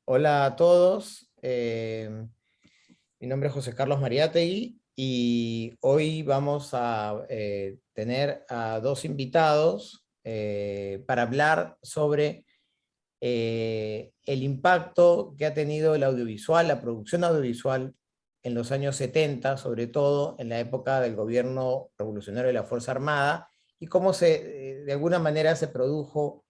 Hola a todos, mi nombre es José Carlos Mariátegui y hoy vamos a tener a dos invitados para hablar sobre el impacto que ha tenido el audiovisual, la producción audiovisual en los años 70, sobre todo en la época del gobierno revolucionario de la Fuerza Armada, y cómo de alguna manera se produjo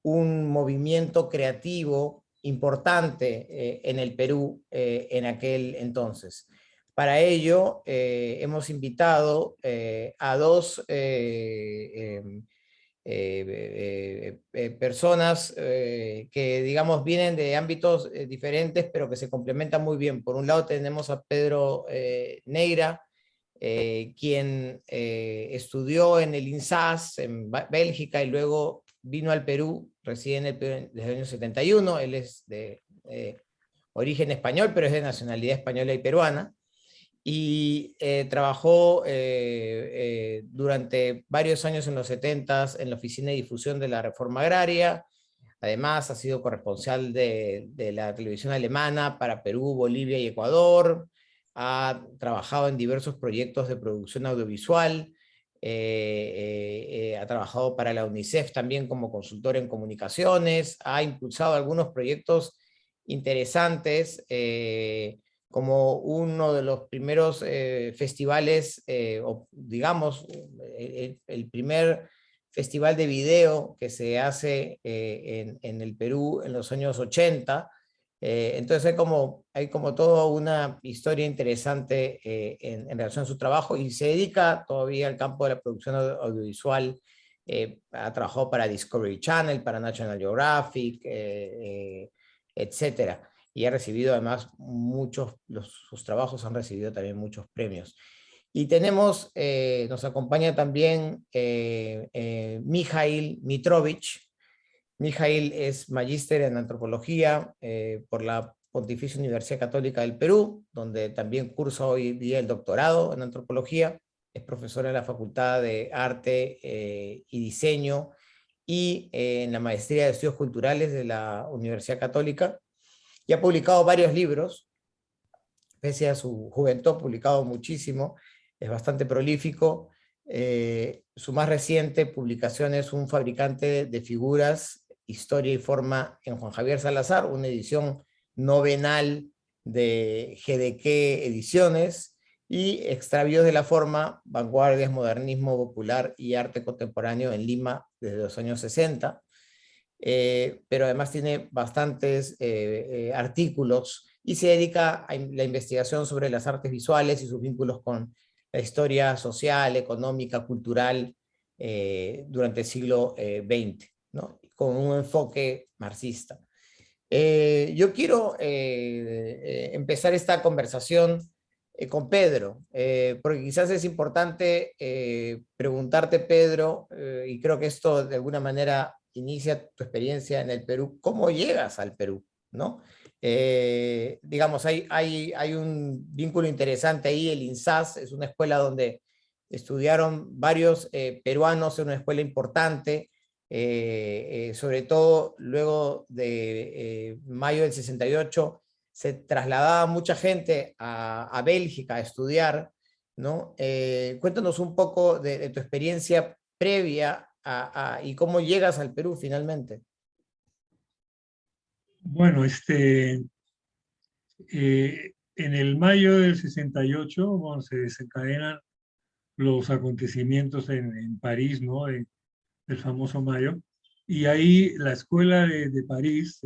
un movimiento creativo importante en el Perú en aquel entonces. Para ello, hemos invitado a dos personas que, digamos, vienen de ámbitos diferentes, pero que se complementan muy bien. Por un lado tenemos a Pedro Neira, quien estudió en el INSAS en Bélgica y luego vino al Perú, reside en el Perú desde el año 71. Él es de origen español, pero es de nacionalidad española y peruana, y trabajó durante varios años en los 70 en la Oficina de Difusión de la Reforma Agraria. Además, ha sido corresponsal de la televisión alemana para Perú, Bolivia y Ecuador. Ha trabajado en diversos proyectos de producción audiovisual. Ha trabajado para la UNICEF también como consultor en comunicaciones. Ha impulsado algunos proyectos interesantes, como uno de los primeros festivales, o digamos, el primer festival de video que se hace en el Perú en los años 80. Entonces hay como toda una historia interesante en relación a su trabajo, y se dedica todavía al campo de la producción audiovisual. Ha trabajado para Discovery Channel, para National Geographic, etcétera. Y ha recibido además sus trabajos han recibido también muchos premios. Y nos acompaña también Mijail Mitrovich. Mijail es magíster en antropología por la Pontificia Universidad Católica del Perú, donde también cursa hoy día el doctorado en antropología. Es profesor en la Facultad de Arte y Diseño y en la Maestría de Estudios Culturales de la Universidad Católica. Y ha publicado varios libros. Pese a su juventud, ha publicado muchísimo, es bastante prolífico. Su más reciente publicación es Un fabricante de figuras, historia y forma en Juan Javier Salazar, una edición novenal de GDQ Ediciones, y Extravíos de la forma, vanguardias, modernismo popular y arte contemporáneo en Lima desde los años 60. Pero además tiene bastantes artículos y se dedica a la investigación sobre las artes visuales y sus vínculos con la historia social, económica, cultural durante el siglo XX, ¿no? Con un enfoque marxista. Yo quiero empezar esta conversación con Pedro, porque quizás es importante preguntarte, Pedro, y creo que esto de alguna manera inicia tu experiencia en el Perú. ¿Cómo llegas al Perú? ¿No? Digamos, hay un vínculo interesante ahí. El INSAS es una escuela donde estudiaron varios peruanos, es una escuela importante. Sobre todo luego de mayo del 68, se trasladaba mucha gente a Bélgica a estudiar, ¿no? Cuéntanos un poco de tu experiencia previa y cómo llegas al Perú finalmente. Bueno, en el mayo del 68, bueno, se desencadenan los acontecimientos en París, ¿no? El famoso mayo. Y ahí la escuela de París,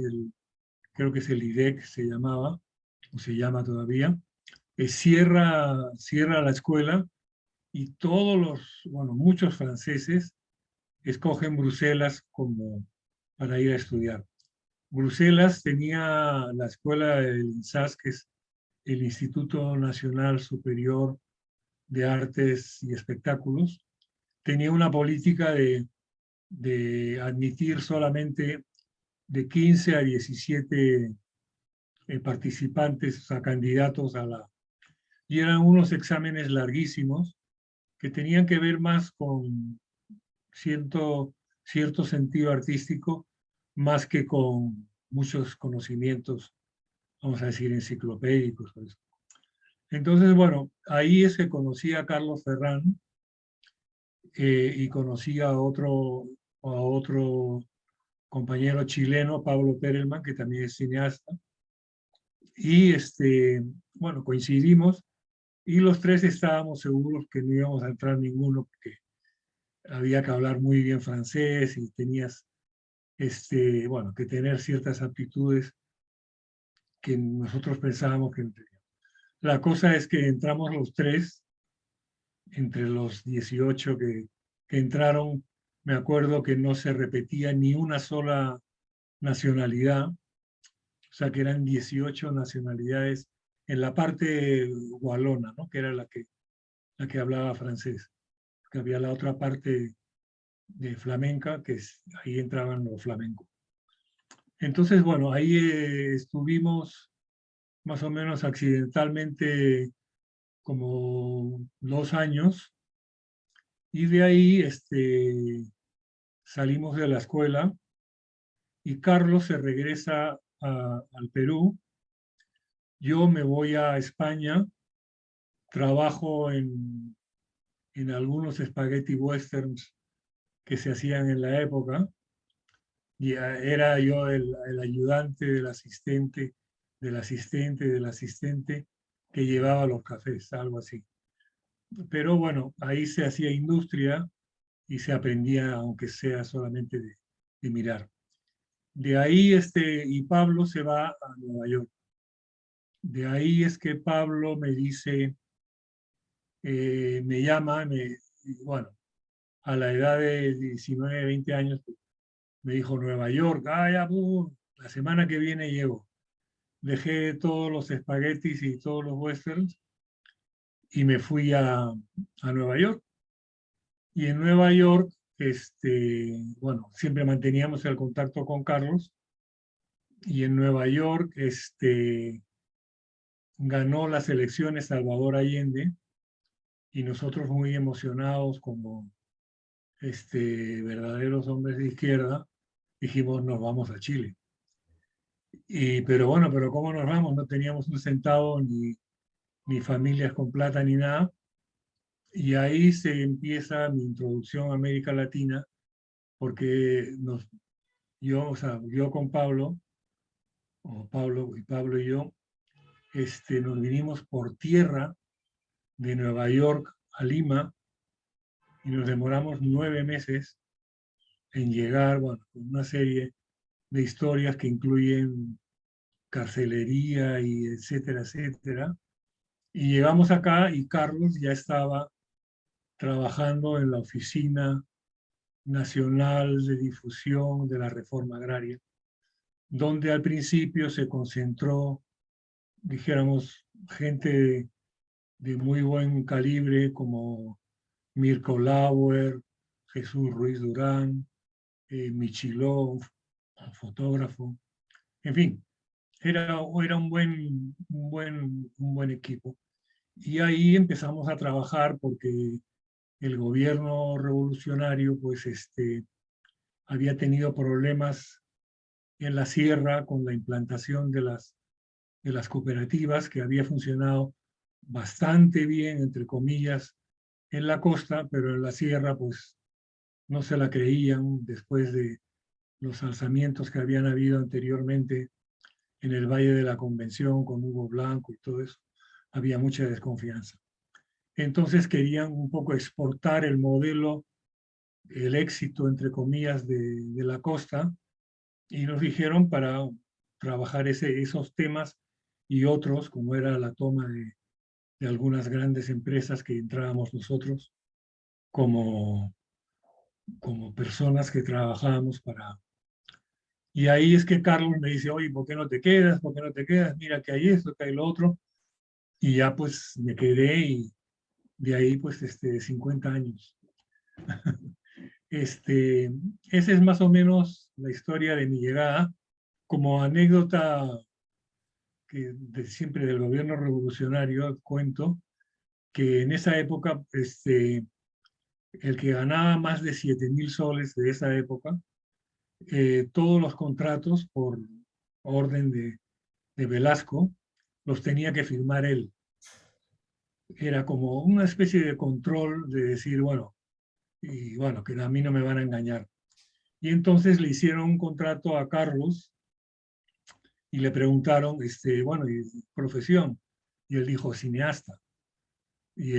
creo que es el IDEC se llamaba, o se llama todavía, cierra la escuela y bueno, muchos franceses escogen Bruselas como para ir a estudiar. Bruselas tenía la escuela del INSAS, que es el Instituto Nacional Superior de Artes y Espectáculos. Tenía una política de admitir solamente de 15 a 17 participantes, o sea, candidatos a la... Y eran unos exámenes larguísimos que tenían que ver más con cierto sentido artístico, más que con muchos conocimientos, vamos a decir, enciclopédicos. Pues. Entonces, bueno, ahí es que conocí a Carlos Ferrán y conocí a otro compañero chileno, Pablo Perelman, que también es cineasta. Y bueno, coincidimos y los tres estábamos seguros que no íbamos a entrar ninguno porque había que hablar muy bien francés y tenías bueno, que tener ciertas aptitudes que nosotros pensábamos que no teníamos. La cosa es que entramos los tres, entre los 18 que entraron, me acuerdo que no se repetía ni una sola nacionalidad, o sea que eran 18 nacionalidades en la parte walona, ¿no? Que era la que hablaba francés, que había la otra parte de flamenca, ahí entraban los flamencos. Entonces, bueno, ahí estuvimos más o menos accidentalmente como 2 años y de ahí salimos de la escuela y Carlos se regresa al Perú. Yo me voy a España, trabajo en algunos spaghetti westerns que se hacían en la época y era yo el ayudante del asistente, del asistente, del asistente que llevaba los cafés, algo así. Pero bueno, ahí se hacía industria y se aprendía, aunque sea solamente de mirar. De ahí, y Pablo se va a Nueva York. De ahí es que Pablo me dice, me llama, y bueno, a la edad de 19, 20 años, me dijo Nueva York, ya, la semana que viene llego. Dejé todos los espaguetis y todos los westerns y me fui a Nueva York. Y en Nueva York, bueno, siempre manteníamos el contacto con Carlos. Y en Nueva York, ganó las elecciones Salvador Allende. Y nosotros muy emocionados como verdaderos hombres de izquierda, dijimos, nos vamos a Chile. Pero bueno, pero ¿cómo nos vamos? No teníamos un centavo, ni familias con plata, ni nada. Y ahí se empieza mi introducción a América Latina, porque o sea, yo con Pablo, o Pablo y yo, nos vinimos por tierra de Nueva York a Lima y nos demoramos 9 meses en llegar, bueno, con una serie de historias que incluyen carcelería y etcétera, etcétera. Y llegamos acá y Carlos ya estaba trabajando en la Oficina Nacional de Difusión de la Reforma Agraria, donde al principio se concentró, dijéramos, gente de muy buen calibre como Mirko Lauer, Jesús Ruiz Durán, Michilov, un fotógrafo, en fin, era un buen equipo. Y ahí empezamos a trabajar porque el gobierno revolucionario pues había tenido problemas en la sierra con la implantación de las cooperativas, que había funcionado bastante bien, entre comillas, en la costa, pero en la sierra pues no se la creían después de los alzamientos que habían habido anteriormente en el Valle de la Convención con Hugo Blanco y todo eso. Había mucha desconfianza. Entonces querían un poco exportar el modelo, el éxito, entre comillas, de la costa, y nos dijeron para trabajar esos temas y otros, como era la toma de algunas grandes empresas que entrábamos nosotros como personas que trabajábamos para... Y ahí es que Carlos me dice, oye, ¿por qué no te quedas? ¿Por qué no te quedas? Mira que hay esto, que hay lo otro. Y ya pues me quedé y de ahí pues 50 años. Esa es más o menos la historia de mi llegada. Como anécdota que siempre del gobierno revolucionario, cuento que en esa época el que ganaba más de 7.000 soles de esa época, todos los contratos por orden de Velasco, los tenía que firmar él. Era como una especie de control de decir, bueno, y bueno, que a mí no me van a engañar. Y entonces le hicieron un contrato a Carlos y le preguntaron, bueno, ¿y profesión? Y él dijo, cineasta. Y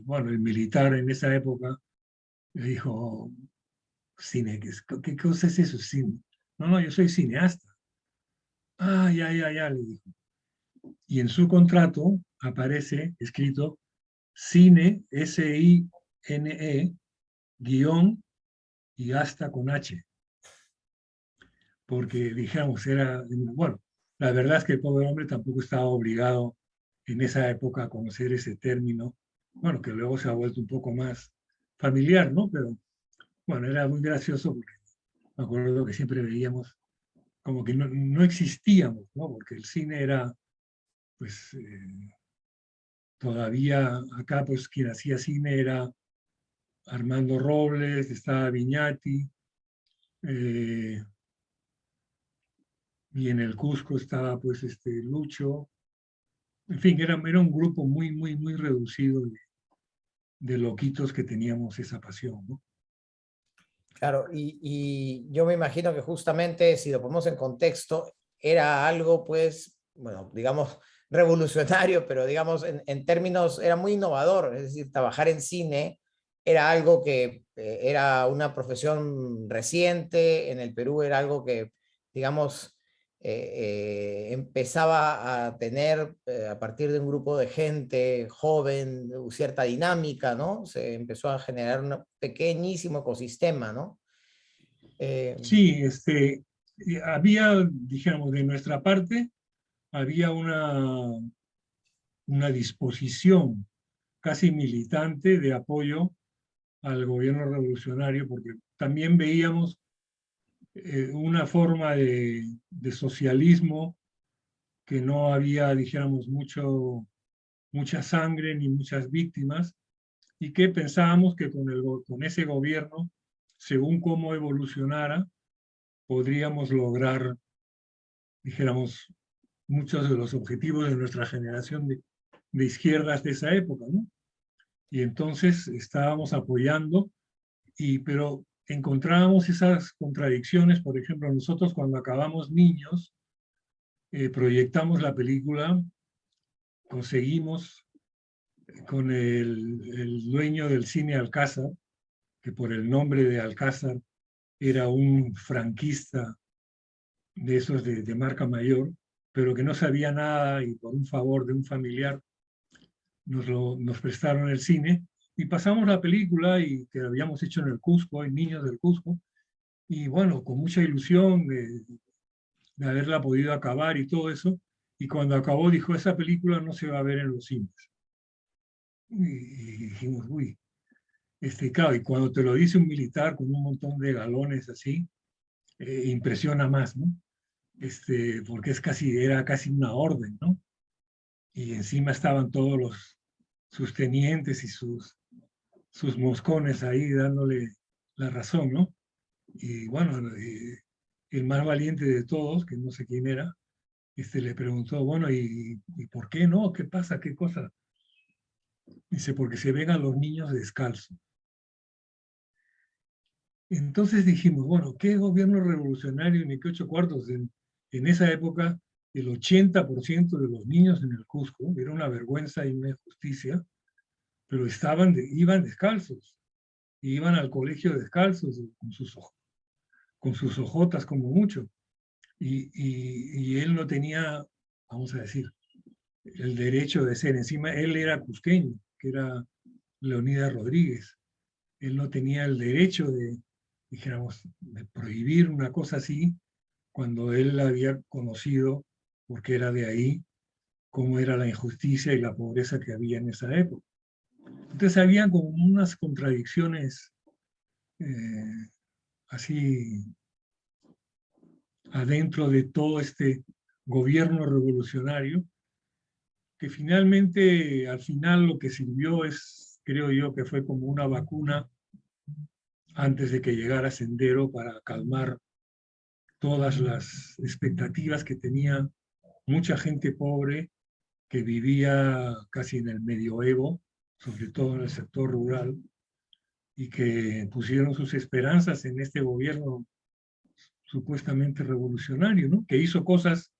bueno, el militar en esa época le dijo, cine, ¿qué cosa es eso? Cine. No, no, yo soy cineasta. Ah, ya, ya, ya, le dijo. Y en su contrato aparece escrito cine, S-I-N-E, guión y hasta con H. Porque, digamos, era, bueno, la verdad es que el pobre hombre tampoco estaba obligado en esa época a conocer ese término, bueno, que luego se ha vuelto un poco más familiar, ¿no? Pero, bueno, era muy gracioso porque me acuerdo que siempre veíamos como que no existíamos, ¿no? Porque el cine era, pues, todavía acá, pues, quien hacía cine era Armando Robles, estaba Viñati, eh, y en el Cusco estaba, pues, Lucho. En fin, era un grupo muy, muy, muy reducido de loquitos que teníamos esa pasión, ¿no? Claro, y yo me imagino que justamente, si lo ponemos en contexto, era algo, pues, bueno, digamos, revolucionario, pero digamos, en términos, era muy innovador, es decir, trabajar en cine era algo que era una profesión reciente, en el Perú era algo que, digamos, empezaba a tener a partir de un grupo de gente joven, cierta dinámica, ¿no? Se empezó a generar un pequeñísimo ecosistema, ¿no? Eh, Sí, había, dijéramos, de nuestra parte, había una disposición casi militante de apoyo al gobierno revolucionario, porque también veíamos una forma de socialismo que no había, dijéramos, mucha sangre ni muchas víctimas, y que pensábamos que con ese gobierno, según cómo evolucionara, podríamos lograr, dijéramos, muchos de los objetivos de nuestra generación de izquierdas de esa época, ¿no? Y entonces estábamos apoyando, pero encontrábamos esas contradicciones. Por ejemplo, nosotros cuando acabamos Niños, proyectamos la película, conseguimos con el dueño del cine Alcázar, que por el nombre de Alcázar era un franquista de esos de marca mayor, pero que no sabía nada y por un favor de un familiar nos prestaron el cine y pasamos la película y que habíamos hecho en el Cusco, en Niños del Cusco, y bueno, con mucha ilusión de haberla podido acabar y todo eso, y cuando acabó dijo, esa película no se va a ver en los cines. Y dijimos, uy, claro, y cuando te lo dice un militar con un montón de galones así, impresiona más, ¿no? Porque era casi una orden, ¿no? Y encima estaban todos sus tenientes y sus moscones ahí dándole la razón, ¿no? Y bueno, el más valiente de todos, que no sé quién era, le preguntó, bueno, ¿y por qué no? ¿Qué pasa? ¿Qué cosa? Dice, porque se ven a los niños descalzos. Entonces dijimos, bueno, ¿qué gobierno revolucionario ni qué ocho cuartos? En esa época, el 80% de los niños en el Cusco, era una vergüenza y una injusticia, pero iban descalzos, y iban al colegio descalzos, con sus ojotas como mucho. Y él no tenía, vamos a decir, el derecho de ser. Encima, él era cusqueño, que era Leonidas Rodríguez. Él no tenía el derecho dijéramos, de prohibir una cosa así cuando él la había conocido, porque era de ahí, cómo era la injusticia y la pobreza que había en esa época. Entonces había como unas contradicciones así adentro de todo este gobierno revolucionario, que finalmente, al final lo que sirvió creo yo, que fue como una vacuna antes de que llegara Sendero para calmar todas las expectativas que tenía mucha gente pobre que vivía casi en el medioevo, sobre todo en el sector rural, y que pusieron sus esperanzas en este gobierno supuestamente revolucionario, ¿no? Que hizo cosas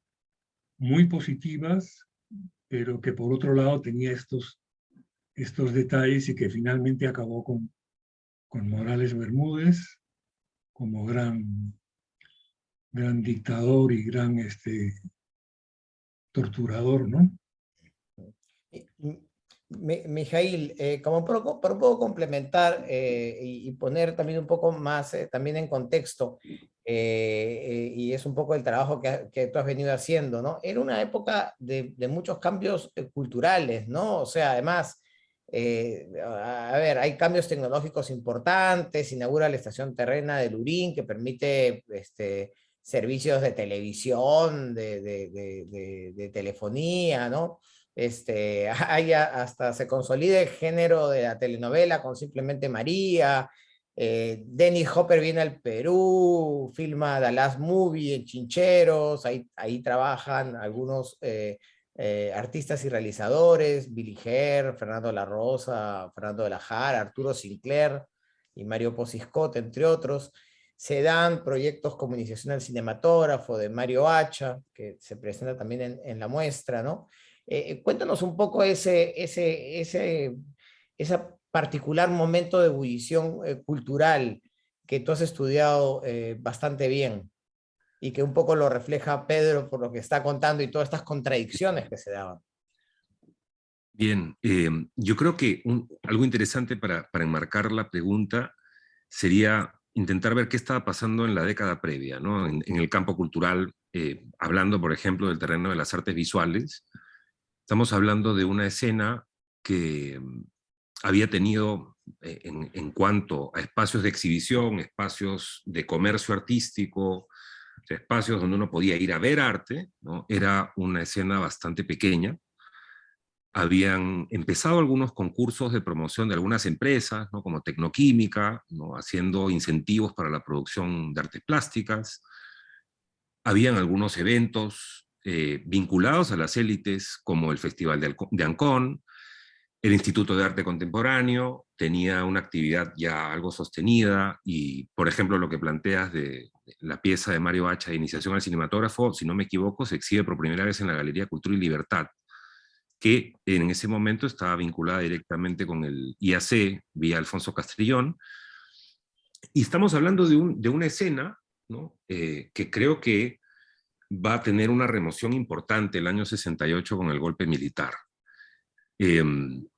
muy positivas, pero que por otro lado tenía estos detalles y que finalmente acabó con Morales Bermúdez como gran dictador y gran torturador, ¿no? Mijail, como para un poco complementar y poner también un poco más también en contexto, y es un poco el trabajo que tú has venido haciendo, ¿no? Era una época de muchos cambios culturales, ¿no? O sea, además, a ver, hay cambios tecnológicos importantes, se inaugura la estación terrena de Lurín que permite servicios de televisión, de telefonía, ¿no? Hasta se consolida el género de la telenovela con Simplemente María. Dennis Hopper viene al Perú, filma The Last Movie en Chincheros, ahí trabajan algunos artistas y realizadores, Billy Herr, Fernando La Rosa, Fernando de la Jara, Arturo Sinclair y Mario Posiscot, entre otros. Se dan proyectos como Iniciación al Cinematógrafo de Mario Hacha, que se presenta también en la muestra, ¿no? Cuéntanos un poco ese particular momento de ebullición cultural que tú has estudiado bastante bien y que un poco lo refleja Pedro por lo que está contando y todas estas contradicciones que se daban. Bien, yo creo que algo interesante para enmarcar la pregunta sería intentar ver qué estaba pasando en la década previa, ¿no? En el campo cultural, hablando, por ejemplo, del terreno de las artes visuales. Estamos hablando de una escena que había tenido, en cuanto a espacios de exhibición, espacios de comercio artístico, espacios donde uno podía ir a ver arte, ¿no? Era una escena bastante pequeña. Habían empezado algunos concursos de promoción de algunas empresas, ¿no? Como Tecnoquímica, ¿no? Haciendo incentivos para la producción de artes plásticas. Habían algunos eventos vinculados a las élites, como el Festival de Ancón. El Instituto de Arte Contemporáneo tenía una actividad ya algo sostenida y, por ejemplo, lo que planteas de la pieza de Mario Hacha de Iniciación al Cinematógrafo, si no me equivoco, se exhibe por primera vez en la Galería Cultura y Libertad, que en ese momento estaba vinculada directamente con el IAC, vía Alfonso Castrillón. Y estamos hablando de una escena, ¿no? Que creo que va a tener una remoción importante el año 68 con el golpe militar.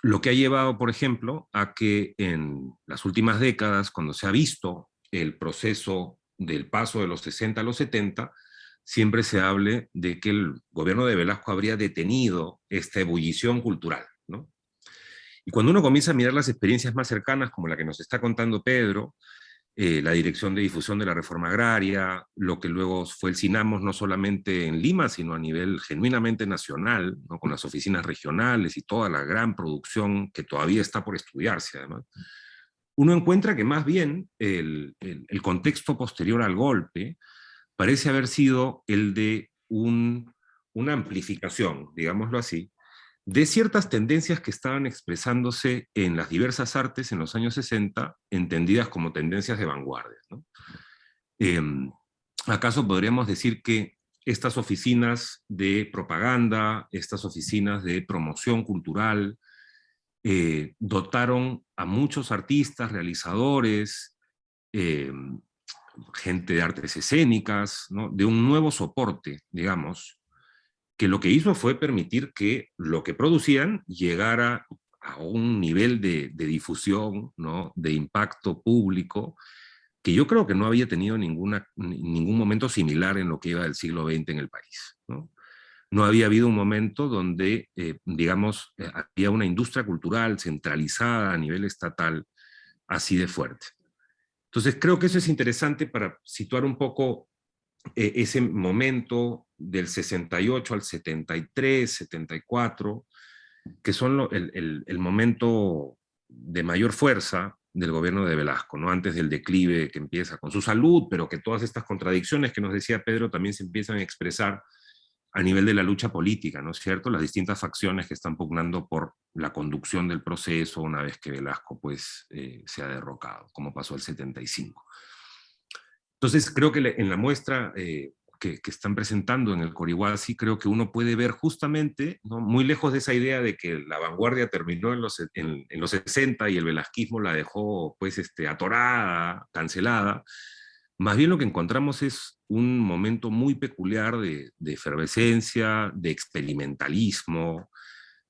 Lo que ha llevado, por ejemplo, a que en las últimas décadas, cuando se ha visto el proceso del paso de los 60 a los 70, siempre se hable de que el gobierno de Velasco habría detenido esta ebullición cultural, ¿no? Y cuando uno comienza a mirar las experiencias más cercanas, como la que nos está contando Pedro, la Dirección de Difusión de la Reforma Agraria, lo que luego fue el CINAMOS, no solamente en Lima, sino a nivel genuinamente nacional, ¿no? Con las oficinas regionales y toda la gran producción que todavía está por estudiarse, además. Uno encuentra que más bien el contexto posterior al golpe parece haber sido el de una amplificación, digámoslo así, de ciertas tendencias que estaban expresándose en las diversas artes en los años 60, entendidas como tendencias de vanguardia, ¿no? ¿Acaso podríamos decir que estas oficinas de propaganda, estas oficinas de promoción cultural, dotaron a muchos artistas, realizadores, gente de artes escénicas, ¿no? De un nuevo soporte, digamos, que lo que hizo fue permitir que lo que producían llegara a un nivel de difusión, ¿no? De impacto público, que yo creo que no había tenido ningún momento similar en lo que iba del siglo XX en el país, ¿no? No había habido un momento donde, digamos, había una industria cultural centralizada a nivel estatal así de fuerte. Entonces creo que eso es interesante para situar un poco ese momento del 68 al 73, 74, que son el momento de mayor fuerza del gobierno de Velasco, ¿no? Antes del declive que empieza con su salud, pero que todas estas contradicciones que nos decía Pedro también se empiezan a expresar a nivel de la lucha política, ¿no es cierto? Las distintas facciones que están pugnando por la conducción del proceso una vez que Velasco pues, se ha derrocado, como pasó el 75. Entonces creo que en la muestra que están presentando en el Corihuasi, creo que uno puede ver justamente, ¿no? Muy lejos de esa idea de que la vanguardia terminó en los 60 y el velasquismo la dejó pues, atorada, cancelada. Más bien lo que encontramos es un momento muy peculiar de efervescencia, de experimentalismo,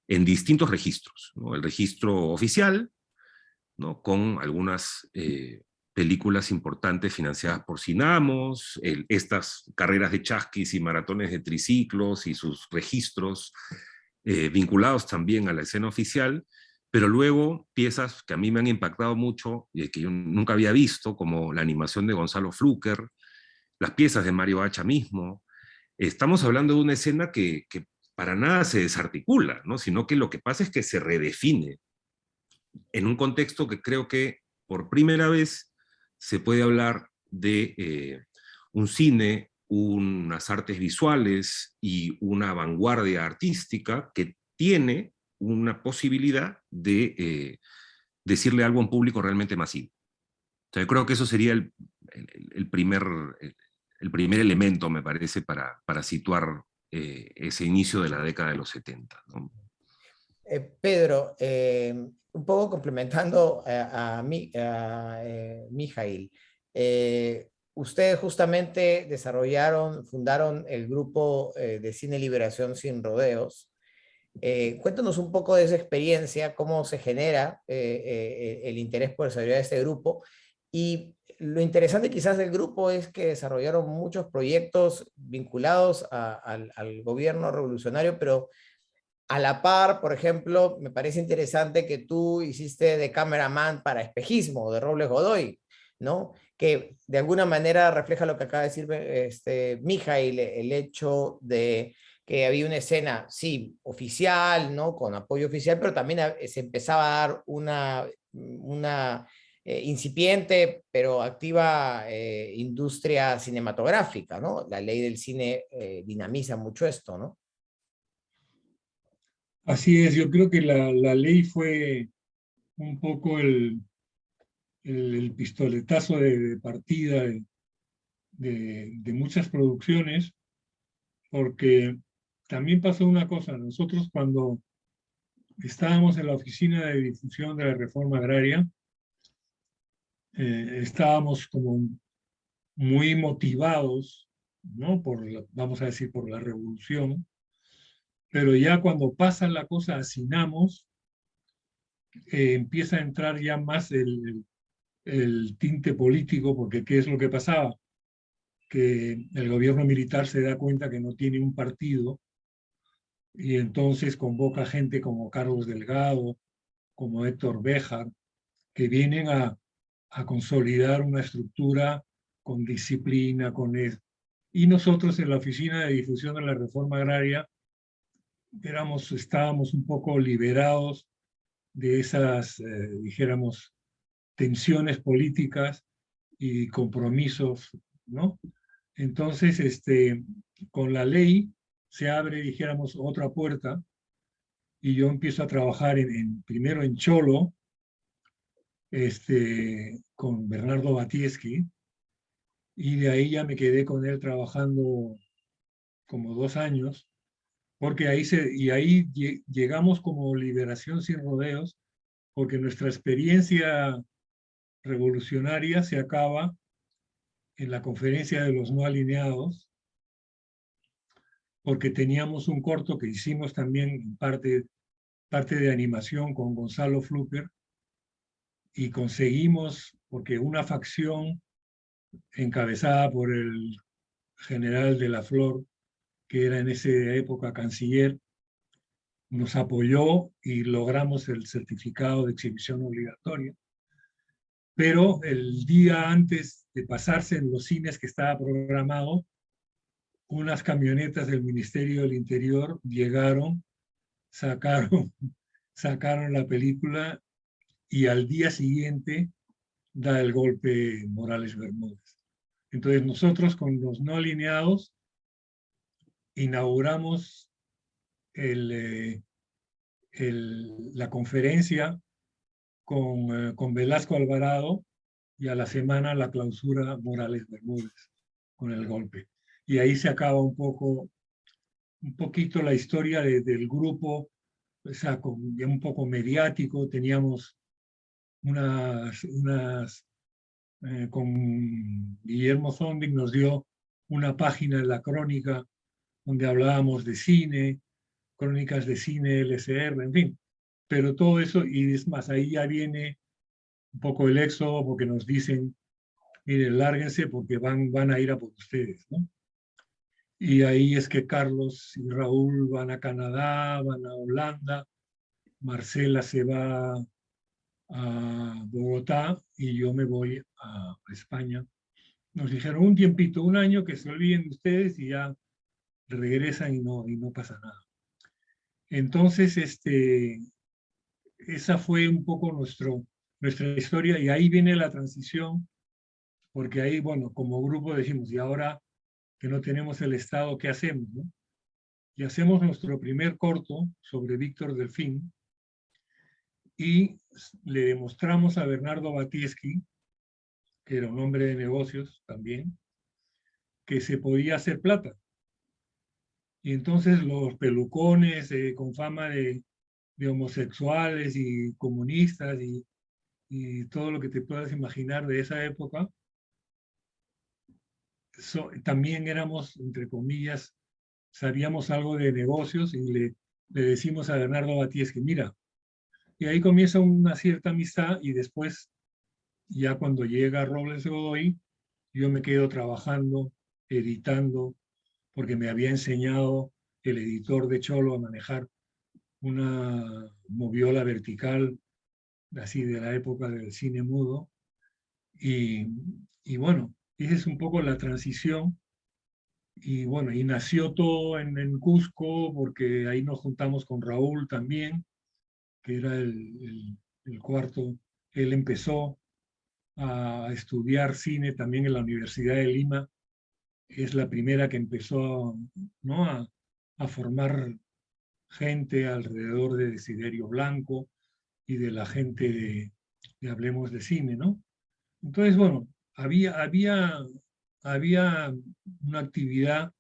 en distintos registros, ¿no? El registro oficial, ¿no? Con algunas películas importantes financiadas por Cinamos, estas carreras de chasquis y maratones de triciclos y sus registros vinculados también a la escena oficial, pero luego piezas que a mí me han impactado mucho y que yo nunca había visto, como la animación de Gonzalo Fluker, las piezas de Mario Hacha mismo. Estamos hablando de una escena que para nada se desarticula, ¿no? Sino que lo que pasa es que se redefine en un contexto que creo que por primera vez se puede hablar de un cine, unas artes visuales y una vanguardia artística que tiene una posibilidad de decirle algo a un público realmente masivo. O sea, yo creo que eso sería el primer elemento, me parece, para situar ese inicio de la década de los 70, ¿no? Pedro, un poco complementando Mijail, ustedes justamente fundaron el grupo de Cine Liberación Sin Rodeos. Cuéntanos un poco de esa experiencia, cómo se genera el interés por desarrollar este grupo. Y lo interesante quizás del grupo es que desarrollaron muchos proyectos vinculados al gobierno revolucionario, pero a la par, por ejemplo, me parece interesante que tú hiciste de cameraman para Espejismo, de Robles Godoy, ¿no? Que de alguna manera refleja lo que acaba de decir Mijail, el hecho de que había una escena, sí, oficial, ¿no? Con apoyo oficial, pero también se empezaba a dar una incipiente, pero activa industria cinematográfica, ¿no? La ley del cine dinamiza mucho esto, ¿no? Así es, yo creo que la ley fue un poco el pistoletazo de partida de muchas producciones, porque también pasó una cosa. Nosotros cuando estábamos en la Oficina de Difusión de la Reforma Agraria, estábamos como muy motivados, ¿no? Vamos a decir, por la revolución, pero ya cuando pasa la cosa a Cinamos, empieza a entrar ya más el tinte político, porque ¿qué es lo que pasaba? Que el gobierno militar se da cuenta que no tiene un partido y entonces convoca gente como Carlos Delgado, como Héctor Béjar, que vienen a consolidar una estructura con disciplina, y nosotros en la Oficina de Difusión de la Reforma Agraria estábamos un poco liberados de esas, dijéramos, tensiones políticas y compromisos, ¿no? Entonces, con la ley se abre, dijéramos, otra puerta y yo empiezo a trabajar primero en Cholo, con Bernardo Batieski, y de ahí ya me quedé con él trabajando como 2 años, porque ahí llegamos como Liberación Sin Rodeos, porque nuestra experiencia revolucionaria se acaba en la Conferencia de los No Alineados, porque teníamos un corto que hicimos también en parte de animación con Gonzalo Fluker, y conseguimos, porque una facción encabezada por el general de la Flor, que era en esa época canciller, nos apoyó y logramos el certificado de exhibición obligatoria. Pero el día antes de pasarse en los cines que estaba programado, unas camionetas del Ministerio del Interior llegaron, sacaron la película y al día siguiente da el golpe Morales Bermúdez. Entonces nosotros con los no alineados inauguramos la conferencia con Velasco Alvarado y a la semana la clausura Morales Bermúdez con el golpe. Y ahí se acaba un poquito la historia del grupo, o sea, ya un poco mediático. Teníamos con Guillermo Zonding nos dio una página en la Crónica donde hablábamos de cine, crónicas de cine, LCR, en fin. Pero todo eso, y es más, ahí ya viene un poco el éxodo porque nos dicen, miren, lárguense porque van a ir a por ustedes, ¿no? Y ahí es que Carlos y Raúl van a Canadá, van a Holanda, Marcela se va a Bogotá y yo me voy a España. Nos dijeron un tiempito, un año, que se olviden de ustedes y ya regresan y no pasa nada. Entonces, esa fue un poco nuestra historia y ahí viene la transición, porque ahí, bueno, como grupo decimos, y ahora que no tenemos el Estado, ¿qué hacemos? ¿No? Y hacemos nuestro primer corto sobre Víctor Delfín y le demostramos a Bernardo Battieschi, que era un hombre de negocios también, que se podía hacer plata. Y entonces los pelucones con fama de homosexuales y comunistas y todo lo que te puedas imaginar de esa época, también éramos, entre comillas, sabíamos algo de negocios y le decimos a Bernardo Battieschi, mira, y ahí comienza una cierta amistad y después, ya cuando llega Robles Godoy, yo me quedo trabajando, editando, porque me había enseñado el editor de Cholo a manejar una moviola vertical, así de la época del cine mudo. Y bueno, esa es un poco la transición. Y bueno, y nació todo en Cusco, porque ahí nos juntamos con Raúl también, que era el cuarto. Él empezó a estudiar cine también en la Universidad de Lima. Es la primera que empezó, ¿no?, a formar gente alrededor de Desiderio Blanco y de la gente de Hablemos de Cine, ¿no? Entonces, bueno, había una actividad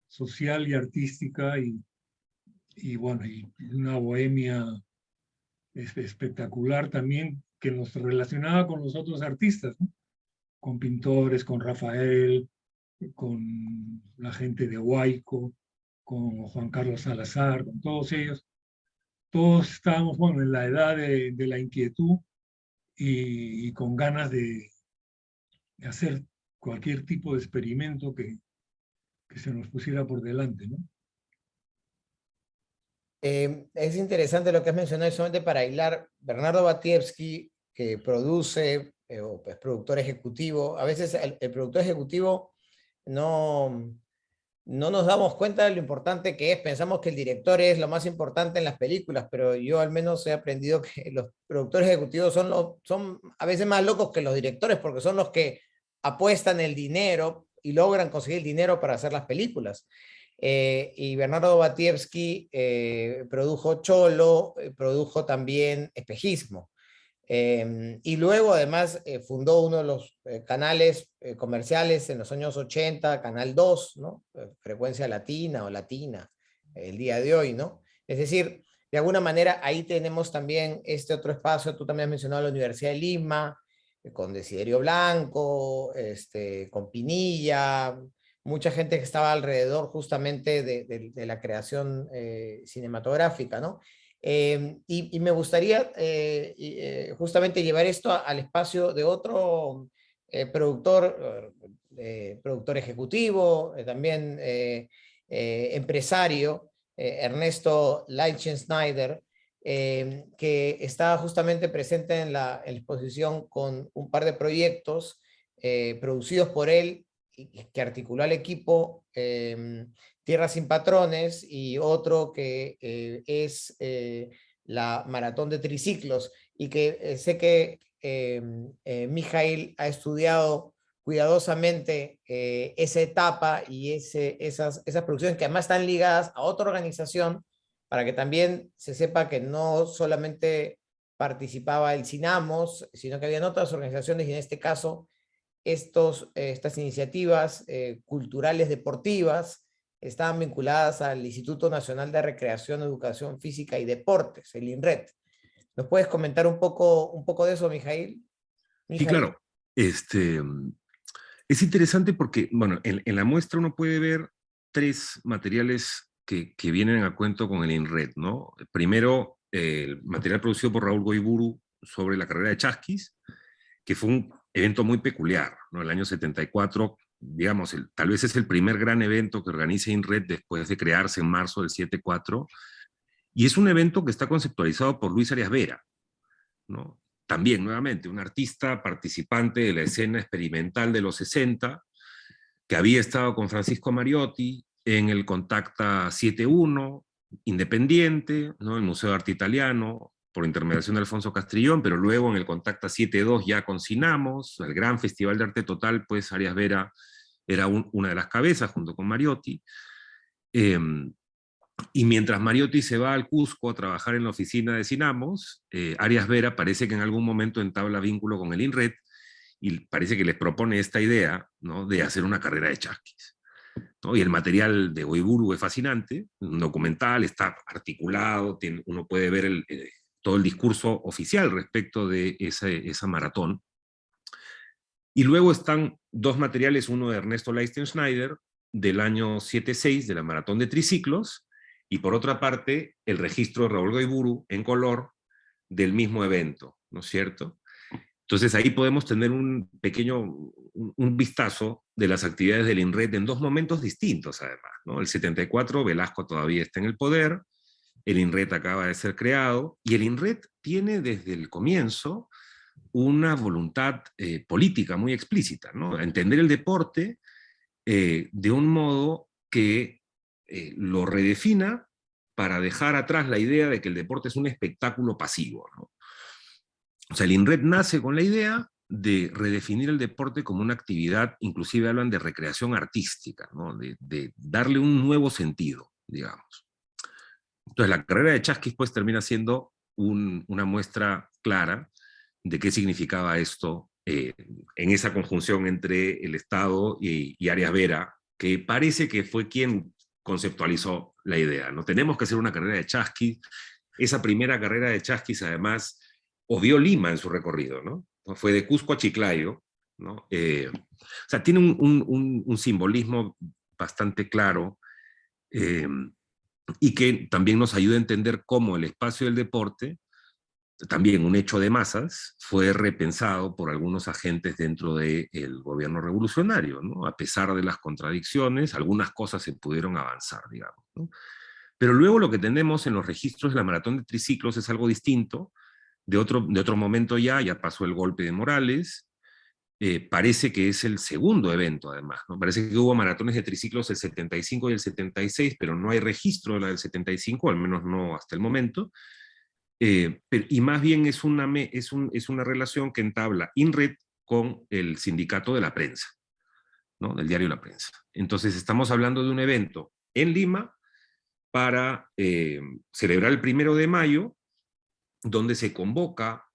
social y artística y bueno, y una bohemia espectacular también que nos relacionaba con los otros artistas, ¿no? Con pintores, con Rafael, con la gente de Huayco, con Juan Carlos Salazar, con todos ellos. Todos estábamos, bueno, en la edad de la inquietud y con ganas de hacer cualquier tipo de experimento que se nos pusiera por delante, ¿no? Es interesante lo que has mencionado, solamente para hilar. Bernardo Battieschi, que produce, o es productor ejecutivo, a veces el productor ejecutivo no nos damos cuenta de lo importante que es. Pensamos que el director es lo más importante en las películas, pero yo al menos he aprendido que los productores ejecutivos son a veces más locos que los directores, porque son los que apuestan el dinero y logran conseguir el dinero para hacer las películas. Y Bernardo Battieschi produjo Cholo, produjo también Espejismo. Y luego además fundó uno de los canales comerciales en los años 80, Canal 2, ¿no? Frecuencia Latina o Latina, el día de hoy, ¿no? Es decir, de alguna manera ahí tenemos también este otro espacio. Tú también has mencionado la Universidad de Lima, con Desiderio Blanco, con Pinilla, mucha gente que estaba alrededor justamente de la creación cinematográfica, ¿no? Y me gustaría justamente llevar esto al espacio de otro productor ejecutivo, también empresario, Ernesto Leichenschneider, que está justamente presente en la exposición con un par de proyectos producidos por él, que articuló al equipo, Tierra sin Patrones, y otro que es la maratón de triciclos, y que sé que Mijail ha estudiado cuidadosamente esa etapa y esas producciones que además están ligadas a otra organización, para que también se sepa que no solamente participaba el CINAMOS, sino que había otras organizaciones, y en este caso estas iniciativas culturales deportivas estaban vinculadas al Instituto Nacional de Recreación, Educación Física y Deportes, el INRED. ¿Nos puedes comentar un poco de eso, Mijail? Sí, claro. Es interesante porque, bueno, en la muestra uno puede ver 3 materiales que vienen a cuento con el INRED, ¿no? Primero, el material producido por Raúl Goiburu sobre la carrera de chasquis, que fue un evento muy peculiar, ¿no? El año 74, digamos, tal vez es el primer gran evento que organiza INRED después de crearse en marzo del 74, y es un evento que está conceptualizado por Luis Arias Vera, ¿no? También, nuevamente, un artista participante de la escena experimental de los 60, que había estado con Francisco Mariotti en el Contacta 7.1, independiente, ¿no? El Museo de Arte Italiano, por intermediación de Alfonso Castrillón, pero luego en el Contacta 7.2 ya con Cinamos, el gran Festival de Arte Total, pues Arias Vera era una de las cabezas junto con Mariotti. Y mientras Mariotti se va al Cusco a trabajar en la oficina de Cinamos, Arias Vera parece que en algún momento entabla vínculo con el INRED y parece que les propone esta idea, ¿no?, de hacer una carrera de chasquis, ¿no? Y el material de Goiburu es fascinante, un documental, está articulado, uno puede ver todo el discurso oficial respecto de esa maratón. Y luego están 2 materiales, uno de Ernesto Leistenschneider, del año 76, de la maratón de triciclos, y por otra parte, el registro de Raúl Goiburu en color del mismo evento, ¿no es cierto? Entonces ahí podemos tener un vistazo de las actividades del INRED en 2 momentos distintos, además, ¿no? El 74, Velasco todavía está en el poder, el INRED acaba de ser creado, y el INRED tiene desde el comienzo una voluntad política muy explícita, ¿no? Entender el deporte de un modo que lo redefina para dejar atrás la idea de que el deporte es un espectáculo pasivo, ¿no? O sea, el INRED nace con la idea de redefinir el deporte como una actividad, inclusive hablan de recreación artística, ¿no? De darle un nuevo sentido, digamos. Entonces la carrera de chasquis pues termina siendo una muestra clara de qué significaba esto en esa conjunción entre el Estado y Arias Vera, que parece que fue quien conceptualizó la idea, ¿no? Tenemos que hacer una carrera de chasquis. Esa primera carrera de chasquis, además, odió Lima en su recorrido, ¿no? Fue de Cusco a Chiclayo, ¿no? O sea, tiene un simbolismo bastante claro y que también nos ayuda a entender cómo el espacio del deporte, también un hecho de masas, fue repensado por algunos agentes dentro del gobierno revolucionario, ¿no? A pesar de las contradicciones, algunas cosas se pudieron avanzar, digamos, ¿no? Pero luego lo que tenemos en los registros de la maratón de triciclos es algo distinto, de otro momento ya pasó el golpe de Morales, parece que es el segundo evento además, ¿no? Parece que hubo maratones de triciclos el 75 y el 76, pero no hay registro de la del 75, al menos no hasta el momento, y más bien es una relación que entabla INRED con el sindicato de la prensa, ¿no? Del diario La Prensa. Entonces estamos hablando de un evento en Lima para celebrar el 1 de mayo, donde se convoca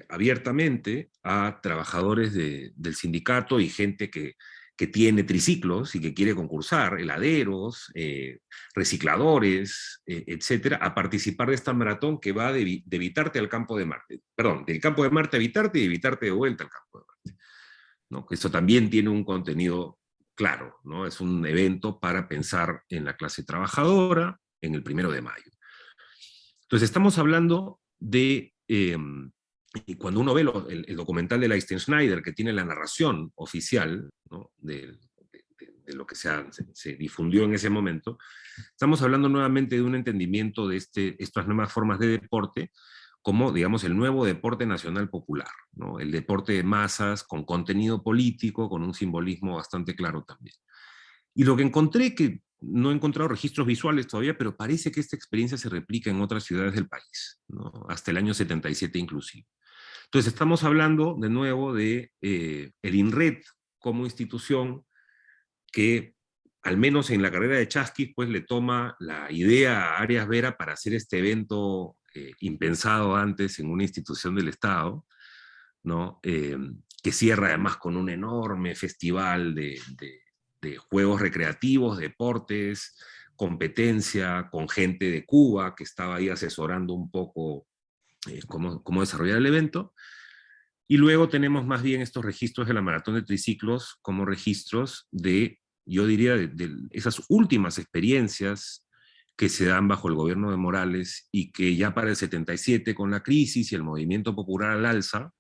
abiertamente a trabajadores del sindicato y gente que tiene triciclos y que quiere concursar, heladeros, recicladores, etcétera, a participar de esta maratón que va de Vitarte al campo de Marte. Perdón, del campo de Marte a Vitarte y de Vitarte de vuelta al campo de Marte, ¿no? Esto también tiene un contenido claro, ¿no? Es un evento para pensar en la clase trabajadora en el 1 de mayo. Entonces estamos hablando de, y cuando uno ve el documental de Leistenschneider, que tiene la narración oficial, ¿no?, de lo que se difundió en ese momento, estamos hablando nuevamente de un entendimiento de estas nuevas formas de deporte como, digamos, el nuevo deporte nacional popular, ¿no? El deporte de masas con contenido político, con un simbolismo bastante claro también. Y lo que encontré que no he encontrado registros visuales todavía, pero parece que esta experiencia se replica en otras ciudades del país, ¿no? Hasta el año 77 inclusive. Entonces estamos hablando de nuevo de el INRET como institución que, al menos en la carrera de Chasquis, pues le toma la idea a Arias Vera para hacer este evento impensado antes en una institución del Estado, ¿no? Que cierra además con un enorme festival de juegos recreativos, deportes, competencia, con gente de Cuba que estaba ahí asesorando un poco cómo desarrollar el evento. Y luego tenemos más bien estos registros de la maratón de triciclos como registros de, yo diría, de esas últimas experiencias que se dan bajo el gobierno de Morales y que ya para el 77 con la crisis y el movimiento popular al alza,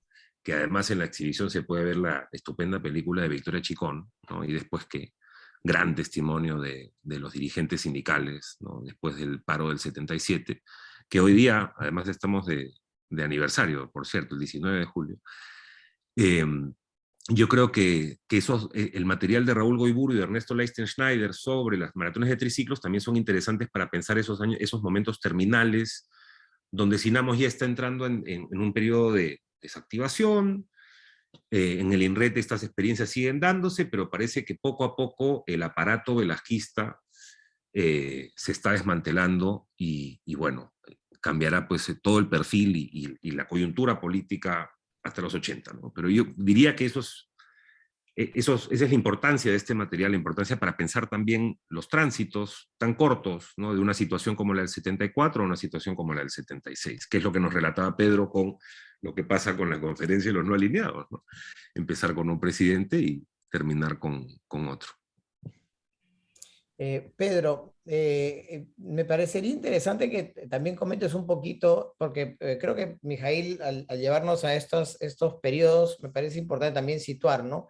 que además en la exhibición se puede ver la estupenda película de Victoria Chicón, ¿no? Y después que gran testimonio de los dirigentes sindicales, ¿no? Después del paro del 77, que hoy día, además estamos de aniversario, por cierto, el 19 de julio. Yo creo que el material de Raúl Goiburu y de Ernesto Leistenschneider sobre las maratones de triciclos también son interesantes para pensar esos momentos terminales, donde Sinamos ya está entrando en un periodo de desactivación. En el INRET estas experiencias siguen dándose, pero parece que poco a poco el aparato velasquista se está desmantelando y bueno, cambiará pues todo el perfil y la coyuntura política hasta los 80, ¿no? Pero yo diría que esa es la importancia de este material, la importancia para pensar también los tránsitos tan cortos, ¿no? De una situación como la del 74 a una situación como la del 76, que es lo que nos relataba Pedro con lo que pasa con la conferencia de los no alineados, ¿no? Empezar con un presidente y terminar con otro. Pedro, me parecería interesante que también comentes un poquito, porque creo que Mijail, al llevarnos a estos periodos, me parece importante también situar, ¿no?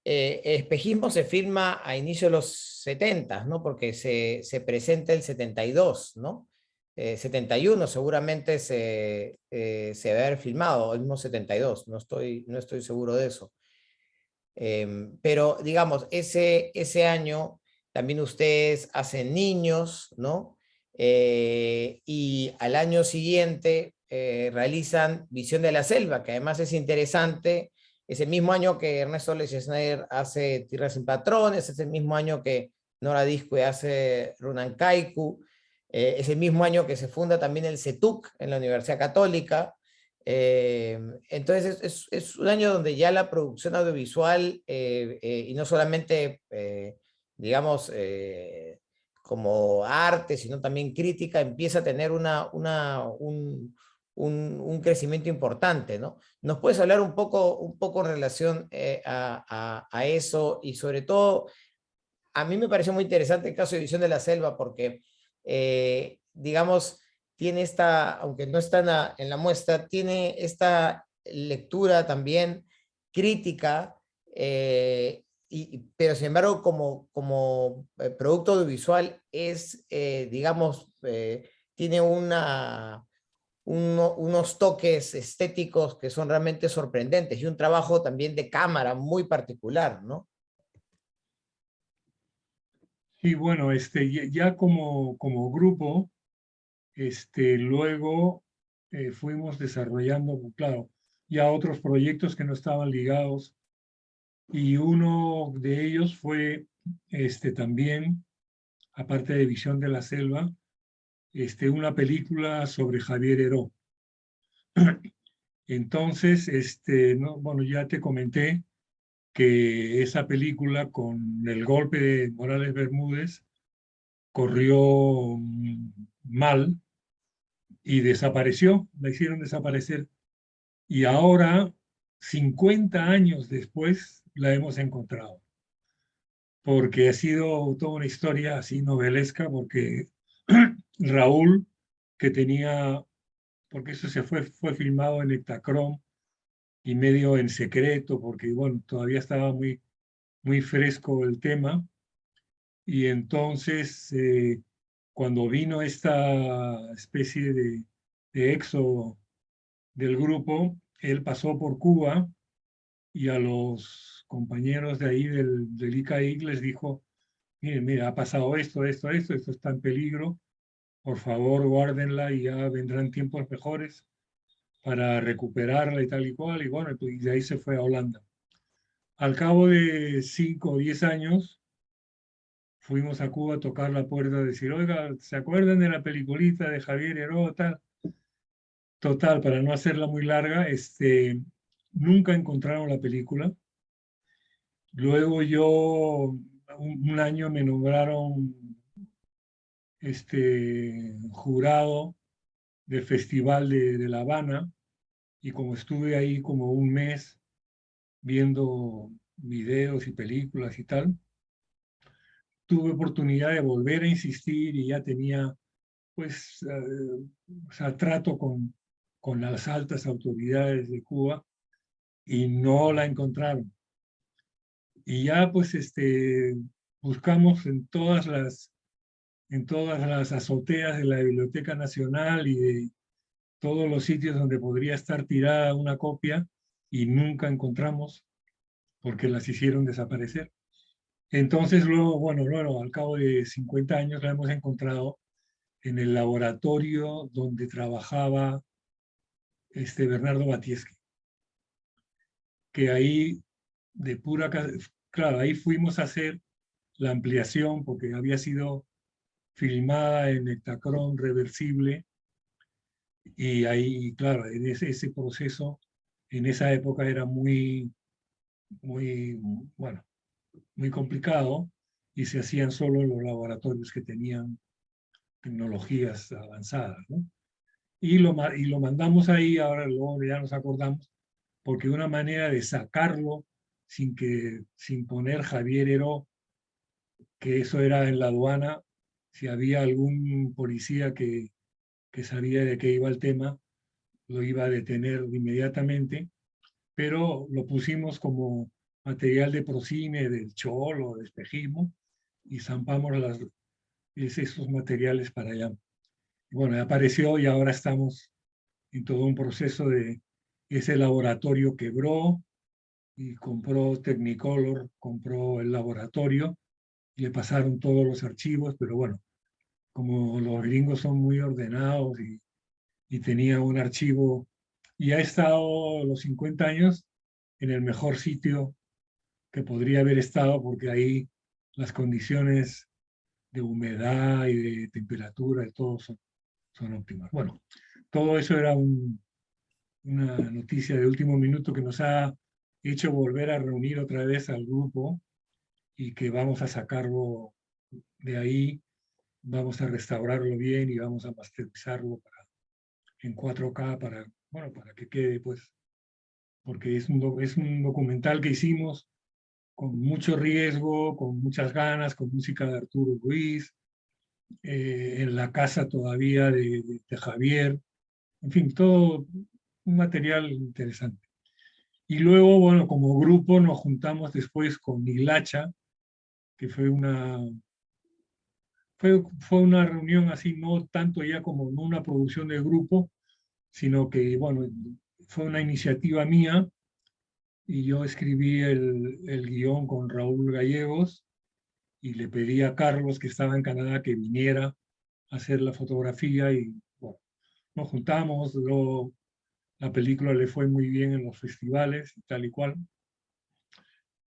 Espejismo se filma a inicio de los 70, ¿no? Porque se presenta el 72, ¿no? 71 seguramente se debe haber filmado, el mismo 72, no estoy seguro de eso. Pero digamos, ese año también ustedes hacen niños, ¿no? Y al año siguiente realizan Visión de la Selva, que además es interesante. Es el mismo año que Ernesto Leistenschneider hace Tierra sin Patrones, es el mismo año que Nora Disque hace Runankaiku, es el mismo año que se funda también el CETUC en la Universidad Católica. Entonces es un año donde ya la producción audiovisual, y no solamente, digamos, como arte, sino también crítica, empieza a tener un crecimiento importante, ¿no? ¿Nos puedes hablar un poco en relación a eso? Y sobre todo, a mí me pareció muy interesante el caso de Visión de la Selva, porque, digamos, tiene aunque no está en la muestra, tiene esta lectura también crítica, pero sin embargo como producto audiovisual digamos, tiene unos toques estéticos que son realmente sorprendentes y un trabajo también de cámara muy particular, ¿no? Sí, bueno, ya como grupo, luego fuimos desarrollando, claro, ya otros proyectos que no estaban ligados, y uno de ellos fue también, aparte de Visión de la Selva, una película sobre Javier Heró. Entonces, no, bueno, ya te comenté que esa película, con el golpe de Morales Bermúdez, corrió mal y desapareció, la hicieron desaparecer. Y ahora, 50 años después, la hemos encontrado. Porque ha sido toda una historia así novelesca, porque Raúl, que tenía, porque eso fue filmado en Ektachrome y medio en secreto, porque bueno, todavía estaba muy fresco el tema. Y entonces, cuando vino esta especie de éxodo del grupo, él pasó por Cuba y a los compañeros de ahí del ICAIC les dijo: mira, ha pasado esto está en peligro, por favor guárdenla y ya vendrán tiempos mejores para recuperarla y tal y cual, y bueno, y de ahí se fue a Holanda. Al cabo de 5 o 10 años, fuimos a Cuba a tocar la puerta, a decir, oiga, ¿se acuerdan de la peliculita de Javier Heró, tal? Total, para no hacerla muy larga, nunca encontraron la película. Luego un año me nombraron jurado del Festival de La Habana, y como estuve ahí como un mes viendo videos y películas y tal, tuve oportunidad de volver a insistir y ya tenía, pues, o sea, trato con las altas autoridades de Cuba y no la encontraron. Y ya, pues, buscamos en todas las azoteas de la Biblioteca Nacional y de todos los sitios donde podría estar tirada una copia, y nunca encontramos porque las hicieron desaparecer. Entonces luego, bueno, luego al cabo de 50 años la hemos encontrado en el laboratorio donde trabajaba Bernardo Batieschi, que ahí de claro, ahí fuimos a hacer la ampliación porque había sido filmada en Ektachrome reversible, y ahí, claro, en ese proceso, en esa época era muy, bueno, muy complicado, y se hacían solo en los laboratorios que tenían tecnologías avanzadas, ¿no? Y lo mandamos ahí, ahora luego ya nos acordamos, porque una manera de sacarlo sin poner Javier Heró, que eso era en la aduana, si había algún policía que sabía de qué iba el tema, lo iba a detener inmediatamente, pero lo pusimos como material de procine, del cholo, de espejismo, y zampamos esos materiales para allá. Y bueno, apareció y ahora estamos en todo un proceso de ese laboratorio quebró y compró Technicolor, compró el laboratorio, y le pasaron todos los archivos, pero bueno, como los gringos son muy ordenados y tenía un archivo, y ha estado los 50 años en el mejor sitio que podría haber estado, porque ahí las condiciones de humedad y de temperatura y todo son óptimas. Bueno, todo eso era una noticia de último minuto que nos ha hecho volver a reunir otra vez al grupo, y que vamos a sacarlo de ahí, vamos a restaurarlo bien y vamos a masterizarlo en 4K bueno, para que quede, pues, porque es un documental que hicimos con mucho riesgo, con muchas ganas, con música de Arturo Ruiz, en la casa todavía de Javier, en fin, todo un material interesante. Y luego, bueno, como grupo nos juntamos después con Hilacha, que fue una reunión así, no tanto ya como no una producción de grupo, sino que, bueno, fue una iniciativa mía, y yo escribí el guión con Raúl Gallegos, y le pedí a Carlos, que estaba en Canadá, que viniera a hacer la fotografía, y bueno, nos juntamos, luego la película le fue muy bien en los festivales y tal y cual.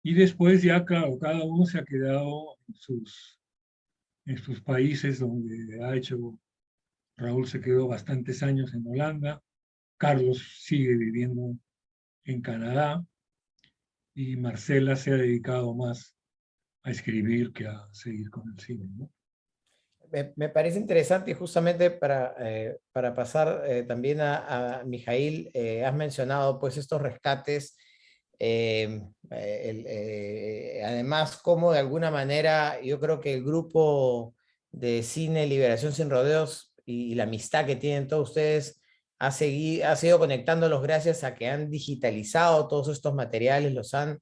Y después ya, claro, cada uno se ha quedado en sus países donde ha hecho. Raúl se quedó bastantes años en Holanda, Carlos sigue viviendo en Canadá, y Marcela se ha dedicado más a escribir que a seguir con el cine, ¿no? Me parece interesante, y justamente para pasar también a Mijaíl, has mencionado pues estos rescates, además como de alguna manera yo creo que el grupo de cine Liberación Sin Rodeos y la amistad que tienen todos ustedes ha seguido conectándolos gracias a que han digitalizado todos estos materiales, los han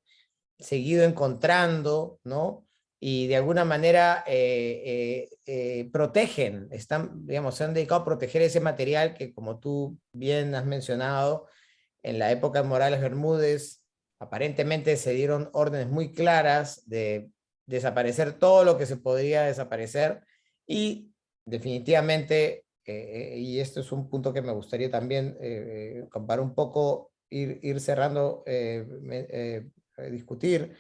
seguido encontrando, ¿no? Y de alguna manera protegen, digamos, se han dedicado a proteger ese material que, como tú bien has mencionado, en la época de Morales Bermúdez, aparentemente se dieron órdenes muy claras de desaparecer todo lo que se podría desaparecer y definitivamente, y esto es un punto que me gustaría también comparar un poco, ir cerrando, discutir,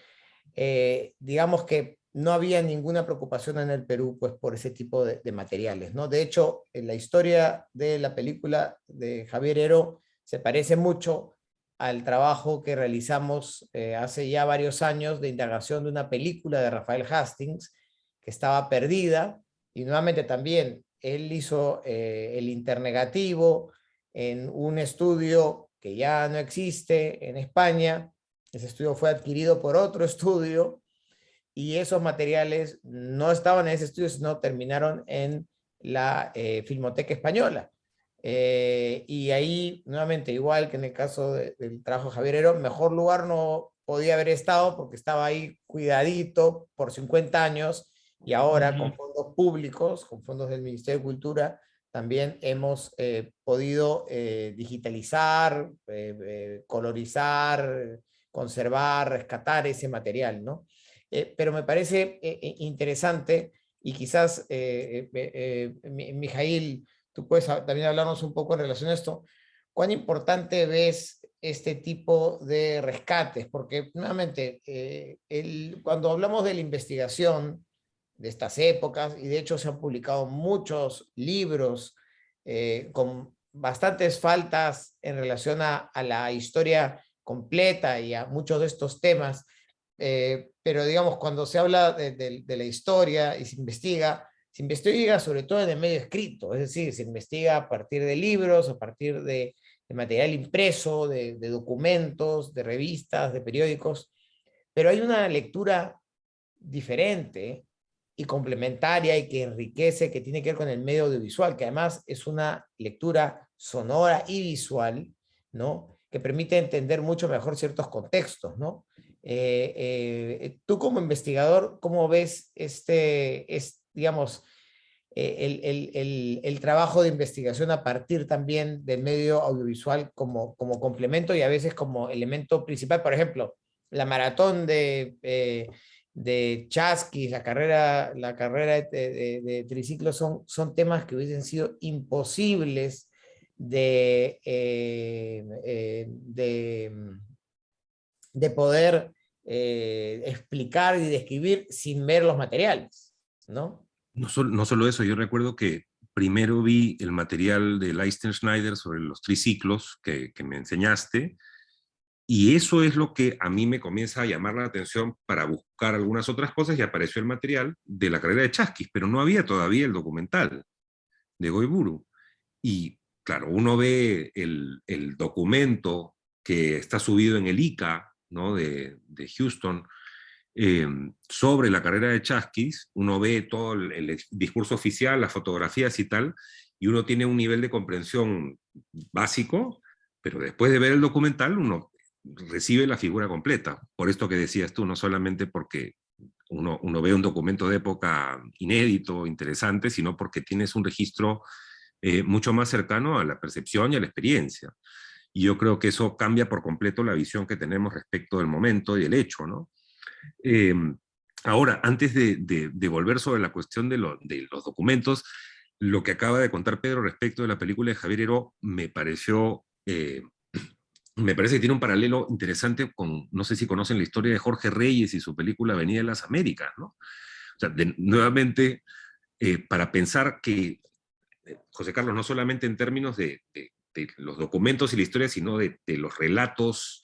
digamos que no había ninguna preocupación en el Perú pues, por ese tipo de materiales, ¿no? De hecho, en la historia de la película de Javier Heró se parece mucho al trabajo que realizamos hace ya varios años de indagación de una película de Rafael Hastings que estaba perdida, y nuevamente también él hizo el internegativo en un estudio que ya no existe en España. Ese estudio fue adquirido por otro estudio y esos materiales no estaban en ese estudio, sino terminaron en la Filmoteca Española. Y ahí, nuevamente, igual que en el caso del trabajo de Javier Heró, mejor lugar no podía haber estado porque estaba ahí cuidadito por 50 años y ahora con fondos públicos, con fondos del Ministerio de Cultura, también hemos podido digitalizar, colorizar, conservar, rescatar ese material, ¿no? Pero me parece interesante y quizás, Mijail, tú puedes también hablarnos un poco en relación a esto. ¿Cuán importante ves este tipo de rescates? Porque nuevamente, cuando hablamos de la investigación de estas épocas, y de hecho se han publicado muchos libros con bastantes faltas en relación a la historia completa y a muchos de estos temas, pero digamos, cuando se habla de la historia y se investiga sobre todo en el medio escrito, es decir, se investiga a partir de libros, a partir de material impreso, de documentos, de revistas, de periódicos, pero hay una lectura diferente y complementaria y que enriquece, que tiene que ver con el medio audiovisual, que además es una lectura sonora y visual, ¿no? Que permite entender mucho mejor ciertos contextos, ¿no? Tú como investigador, ¿cómo ves digamos, el trabajo de investigación a partir también del medio audiovisual como complemento y a veces como elemento principal? Por ejemplo, la maratón de Chasquis, la carrera de triciclo son temas que hubiesen sido imposibles de poder explicar y describir sin ver los materiales, ¿no? No solo eso, yo recuerdo que primero vi el material de Leisten Schneider sobre los triciclos que me enseñaste, y eso es lo que a mí me comienza a llamar la atención para buscar algunas otras cosas, y apareció el material de la carrera de Chasquis, pero no había todavía el documental de Goiburu. Y claro, uno ve el documento que está subido en el ICA, ¿no? de Houston, sobre la carrera de Chasquis, uno ve todo el discurso oficial, las fotografías y tal, y uno tiene un nivel de comprensión básico, pero después de ver el documental uno recibe la figura completa. Por esto que decías tú, no solamente porque uno ve un documento de época inédito, interesante, sino porque tienes un registro mucho más cercano a la percepción y a la experiencia. Y yo creo que eso cambia por completo la visión que tenemos respecto del momento y del hecho, ¿no? Ahora, antes de volver sobre la cuestión de los documentos, lo que acaba de contar Pedro respecto de la película de Javier Heró me pareció, me parece que tiene un paralelo interesante con, no sé si conocen la historia de Jorge Reyes y su película Avenida de las Américas, ¿no? O sea, nuevamente, para pensar que, José Carlos, no solamente en términos de los documentos y la historia, sino de los relatos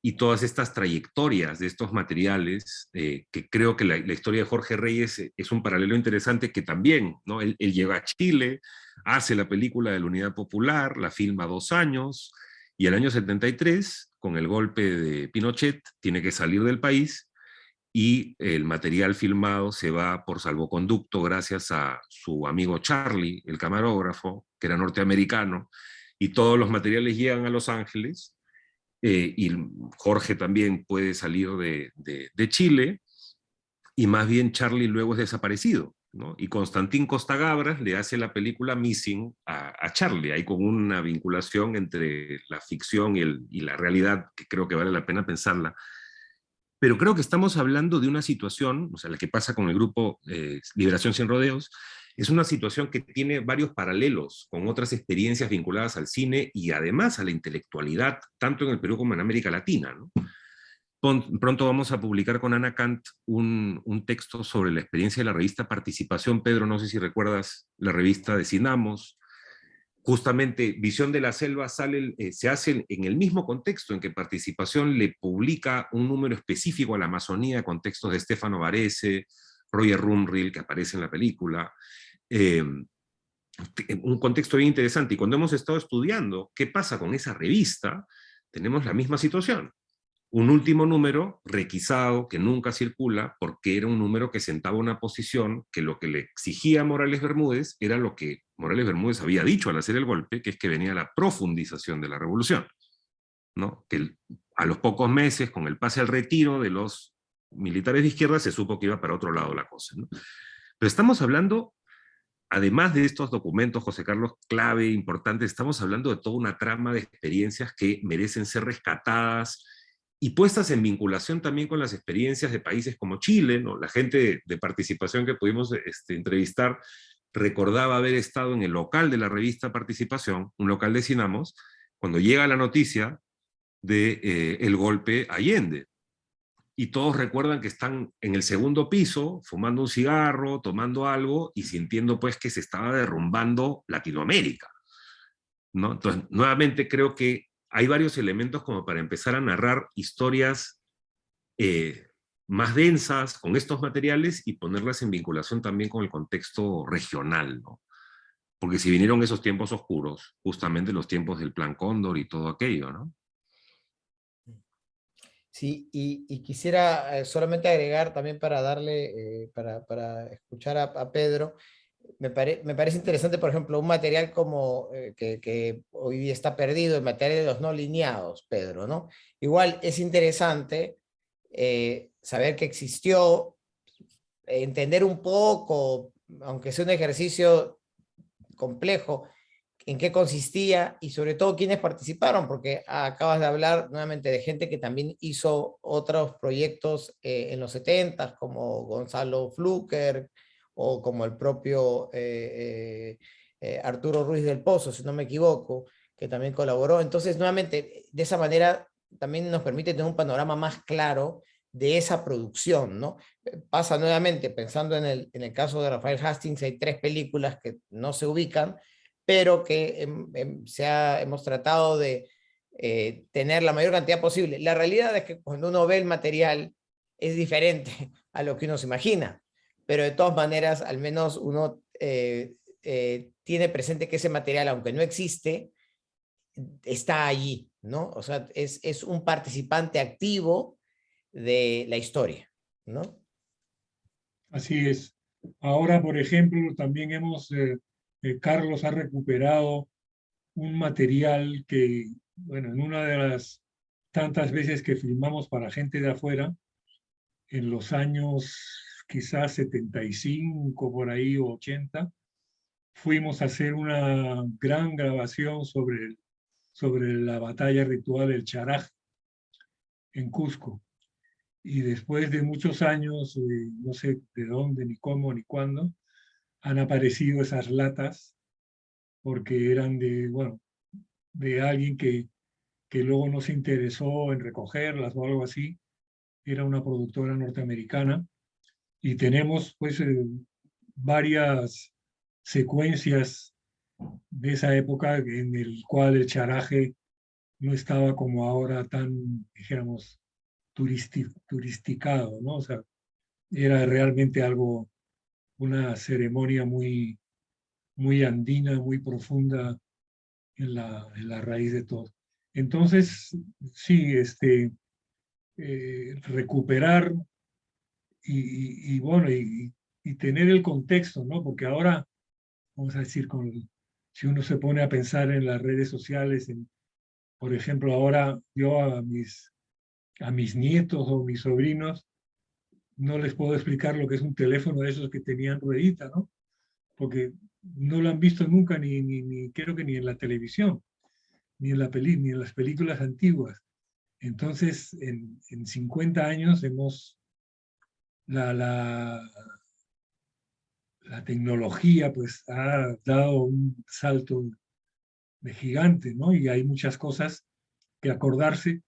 y todas estas trayectorias de estos materiales, que creo que la historia de Jorge Reyes es un paralelo interesante que también, ¿no? Él llega a Chile, hace la película de la Unidad Popular, la filma 2 años, y al año 73, con el golpe de Pinochet, tiene que salir del país, y el material filmado se va por salvoconducto gracias a su amigo Charlie, el camarógrafo, que era norteamericano, y todos los materiales llegan a Los Ángeles, y Jorge también puede salir de Chile, y más bien Charlie luego es desaparecido, ¿no? Y Constantín Costagabras le hace la película Missing a Charlie, ahí con una vinculación entre la ficción y la realidad que creo que vale la pena pensarla. Pero creo que estamos hablando de una situación, o sea, la que pasa con el grupo Liberación Sin Rodeos, es una situación que tiene varios paralelos con otras experiencias vinculadas al cine y además a la intelectualidad, tanto en el Perú como en América Latina, ¿no? Pronto vamos a publicar con Ana Kant un texto sobre la experiencia de la revista Participación. Pedro, no sé si recuerdas la revista de Cinamos. Justamente Visión de la Selva se hace en el mismo contexto en que Participación le publica un número específico a la Amazonía con textos de Stefano Varese, Roger Rumril, que aparece en la película. Un contexto bien interesante. Y cuando hemos estado estudiando qué pasa con esa revista, tenemos la misma situación. Un último número requisado que nunca circula porque era un número que sentaba una posición que lo que le exigía a Morales Bermúdez era lo que Morales Bermúdez había dicho al hacer el golpe, que es que venía la profundización de la revolución, ¿no? Que a los pocos meses, con el pase al retiro de los militares de izquierda, se supo que iba para otro lado la cosa, ¿no? Pero estamos hablando, además de estos documentos, José Carlos, clave, importante, estamos hablando de toda una trama de experiencias que merecen ser rescatadas y puestas en vinculación también con las experiencias de países como Chile, ¿no? La gente de Participación que pudimos entrevistar recordaba haber estado en el local de la revista Participación, un local de Cinamos, cuando llega la noticia de el golpe a Allende. Y todos recuerdan que están en el segundo piso, fumando un cigarro, tomando algo y sintiendo pues que se estaba derrumbando Latinoamérica, ¿no? Entonces, nuevamente creo que hay varios elementos como para empezar a narrar historias más densas con estos materiales y ponerlas en vinculación también con el contexto regional, ¿no? Porque si vinieron esos tiempos oscuros, justamente los tiempos del Plan Cóndor y todo aquello, ¿no? Sí, y quisiera solamente agregar también para darle, para escuchar a Pedro, me parece interesante, por ejemplo, un material como que hoy día está perdido, el material de los no lineados, Pedro, ¿no? Igual es interesante saber que existió, entender un poco, aunque sea un ejercicio complejo, en qué consistía y sobre todo quiénes participaron, porque acabas de hablar nuevamente de gente que también hizo otros proyectos en los 70, como Gonzalo Fluker o como el propio Arturo Ruiz del Pozo, si no me equivoco, que también colaboró. Entonces, nuevamente, de esa manera también nos permite tener un panorama más claro de esa producción, ¿no? Pasa nuevamente, pensando en el caso de Rafael Hastings, hay 3 películas que no se ubican, pero que hemos tratado de tener la mayor cantidad posible. La realidad es que cuando uno ve el material es diferente a lo que uno se imagina, pero de todas maneras, al menos uno tiene presente que ese material, aunque no existe, está allí, ¿no? O sea, es un participante activo de la historia, ¿no? Así es. Ahora, por ejemplo, también Carlos ha recuperado un material que, bueno, en una de las tantas veces que filmamos para gente de afuera, en los años quizás 75 por ahí o 80, fuimos a hacer una gran grabación sobre la batalla ritual del Charaj en Cusco. Y después de muchos años, no sé de dónde, ni cómo, ni cuándo, han aparecido esas latas porque eran bueno, de alguien que luego no se interesó en recogerlas o algo así. Era una productora norteamericana y tenemos pues varias secuencias de esa época en el cual el charaje no estaba como ahora tan, dijéramos, turisticado, ¿no? O sea, era realmente algo, una ceremonia muy andina, muy profunda en la raíz de todo. Entonces, sí, recuperar bueno, y tener el contexto, ¿no? Porque ahora, vamos a decir, si uno se pone a pensar en las redes sociales, por ejemplo, ahora yo a mis nietos o mis sobrinos no les puedo explicar lo que es un teléfono de esos que tenían ruedita, ¿no? Porque no lo han visto nunca, creo que ni en la televisión, ni en las películas antiguas. Entonces, en 50 años la tecnología pues ha dado un salto de gigante, ¿no? Y hay muchas cosas que acordarse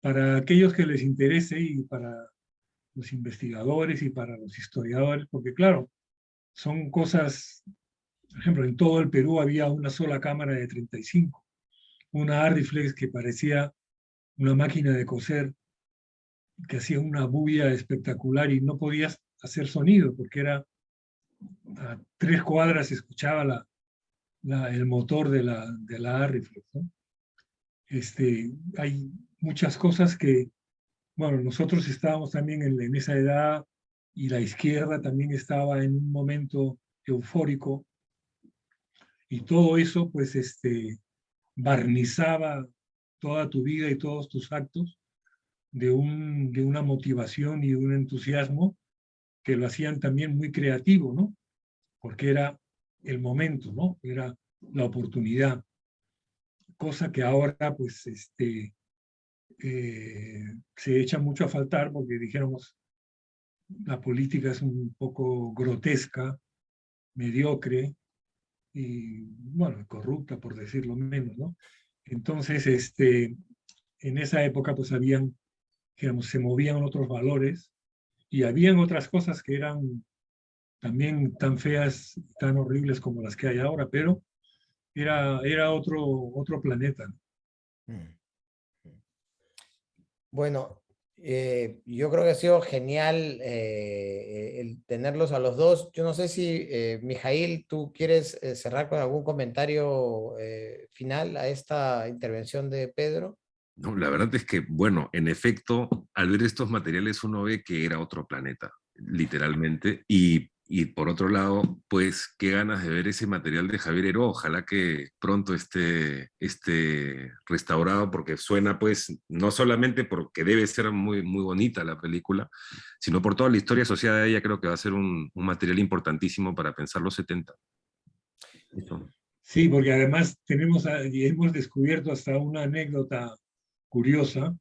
para aquellos que les interese y para los investigadores y para los historiadores, porque claro, son cosas, por ejemplo, en todo el Perú había una sola cámara de 35, una Arriflex que parecía una máquina de coser, que hacía una bulla espectacular y no podías hacer sonido, porque era a 3 cuadras se escuchaba el motor de la Arriflex, ¿no? Hay muchas cosas que, bueno, nosotros estábamos también en esa edad y la izquierda también estaba en un momento eufórico y todo eso pues barnizaba toda tu vida y todos tus actos de una motivación y de un entusiasmo que lo hacían también muy creativo, ¿no? Porque era el momento, ¿no? Era la oportunidad, cosa que ahora pues se echa mucho a faltar porque dijéramos la política es un poco grotesca, mediocre y, bueno, corrupta, por decirlo menos, ¿no? Entonces, en esa época, pues habían, digamos, se movían otros valores y habían otras cosas que eran también tan feas, tan horribles como las que hay ahora, pero era otro planeta, ¿no? Mm. Bueno, yo creo que ha sido genial el tenerlos a los dos. Yo no sé si, Mijail, tú quieres cerrar con algún comentario final a esta intervención de Pedro. No, la verdad es que, bueno, en efecto, al ver estos materiales uno ve que era otro planeta, literalmente, y por otro lado, pues qué ganas de ver ese material de Javier Heró. Ojalá que pronto esté restaurado, porque suena pues no solamente porque debe ser muy, muy bonita la película, sino por toda la historia asociada a ella. Creo que va a ser un material importantísimo para pensar los 70. Eso. Sí, porque además y hemos descubierto hasta una anécdota curiosa,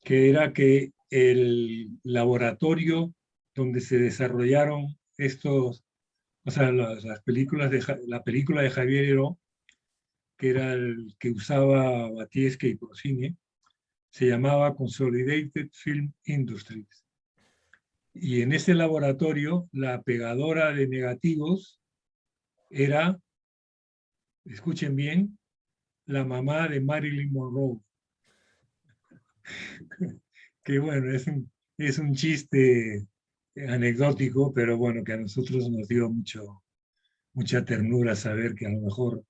que era que el laboratorio donde se desarrollaron o sea, las películas la película de Javier Heró, que era el que usaba Batiesque y Procine, se llamaba Consolidated Film Industries. Y en ese laboratorio, la pegadora de negativos era, escuchen bien, la mamá de Marilyn Monroe. Que bueno, es un chiste anecdótico, pero bueno, que a nosotros nos dio mucha ternura saber que a lo mejor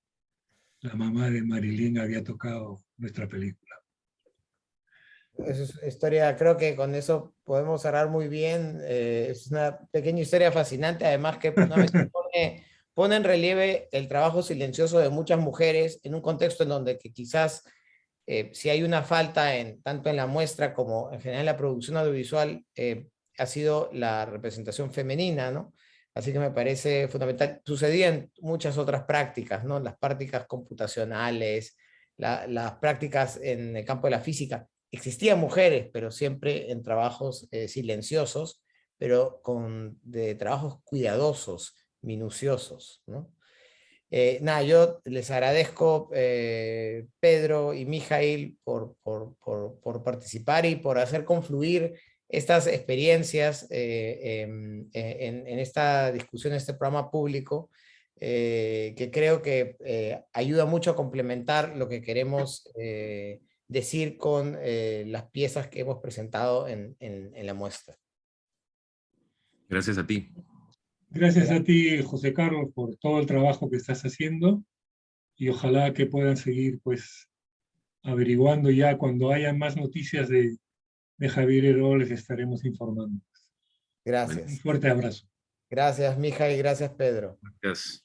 la mamá de Marilyn había tocado nuestra película. Esa es una historia, creo que con eso podemos cerrar muy bien. Es una pequeña historia fascinante, además que nuevamente pone en relieve el trabajo silencioso de muchas mujeres en un contexto en donde que quizás si hay una falta tanto en la muestra como en general en la producción audiovisual, ha sido la representación femenina, ¿no? Así que me parece fundamental. Sucedía en muchas otras prácticas, ¿no? Las prácticas computacionales, las prácticas en el campo de la física. Existían mujeres, pero siempre en trabajos silenciosos, pero de trabajos cuidadosos, minuciosos, ¿no? Nada, yo les agradezco, Pedro y Mijail, por participar y por hacer confluir estas experiencias en esta discusión, en este programa público, que creo que ayuda mucho a complementar lo que queremos decir con las piezas que hemos presentado en la muestra. Gracias a ti. Gracias a ti, José Carlos, por todo el trabajo que estás haciendo y ojalá que puedan seguir pues averiguando ya cuando haya más noticias de Javier Heró, les estaremos informando. Un Gracias. fuerte abrazo. Gracias, Mijail, gracias, Pedro. Gracias.